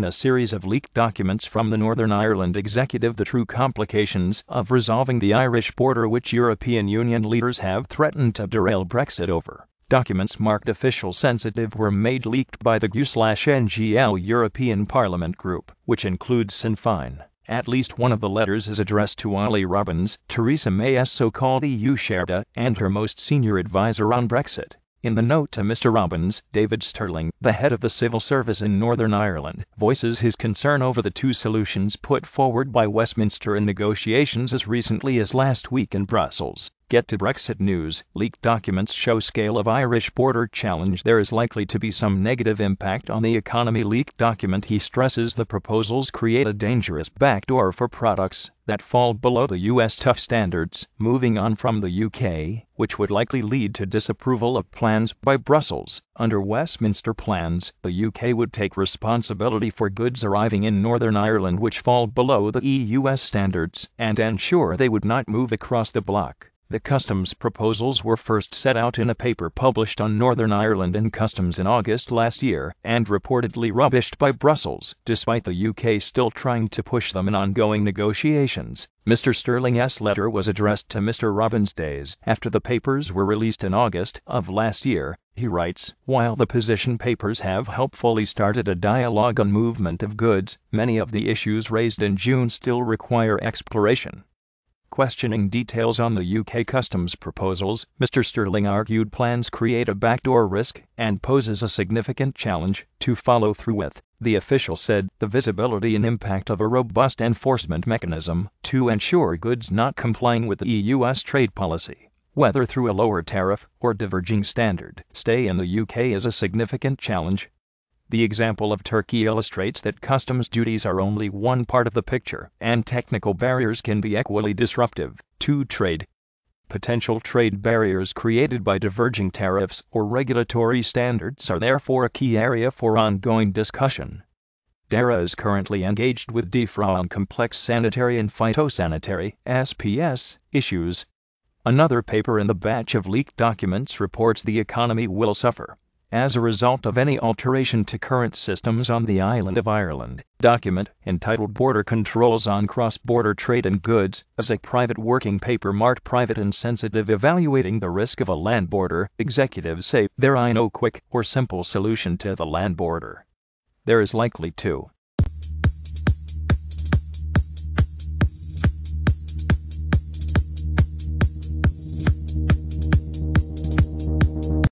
in a series of leaked documents from the Northern Ireland executive the true complications of resolving the Irish border, which European Union leaders have threatened to derail Brexit over. Documents marked official sensitive were made leaked by the GU/NGL European Parliament Group, which includes Sinn Féin. At least one of the letters is addressed to Ollie Robbins, Theresa May's so-called EU shadow and her most senior advisor on Brexit. In the note to Mr. Robbins, David Stirling, the head of the civil service in Northern Ireland, voices his concern over the two solutions put forward by Westminster in negotiations as recently as last week in Brussels. Get to Brexit news. Leaked documents show scale of Irish border challenge. There is likely to be some negative impact on the economy. Leaked document. He stresses the proposals create a dangerous backdoor for products that fall below the US tough standards, moving on from the UK, which would likely lead to disapproval of plans by Brussels. Under Westminster plans, the UK would take responsibility for goods arriving in Northern Ireland which fall below the EU's standards and ensure they would not move across the bloc. The customs proposals were first set out in a paper published on Northern Ireland and customs in August last year, and reportedly rubbished by Brussels, despite the UK still trying to push them in ongoing negotiations. Mr. Stirling's letter was addressed to Mr. Robbins days after the papers were released in August of last year. He writes, while the position papers have helpfully started a dialogue on movement of goods, many of the issues raised in June still require exploration. Questioning details on the UK customs proposals, Mr. Stirling argued plans create a backdoor risk and poses a significant challenge to follow through with. The official said the visibility and impact of a robust enforcement mechanism to ensure goods not complying with the EU's trade policy, whether through a lower tariff or diverging standard, stay in the UK is a significant challenge. The example of Turkey illustrates that customs duties are only one part of the picture, and technical barriers can be equally disruptive to trade. Potential trade barriers created by diverging tariffs or regulatory standards are therefore a key area for ongoing discussion. DARA is currently engaged with DEFRA on complex sanitary and phytosanitary (SPS) issues. Another paper in the batch of leaked documents reports the economy will suffer as a result of any alteration to current systems on the island of Ireland. Document, entitled Border Controls on Cross-Border Trade and Goods, is a private working paper marked private and sensitive, evaluating the risk of a land border. Executives say there is no quick or simple solution to the land border. There is likely to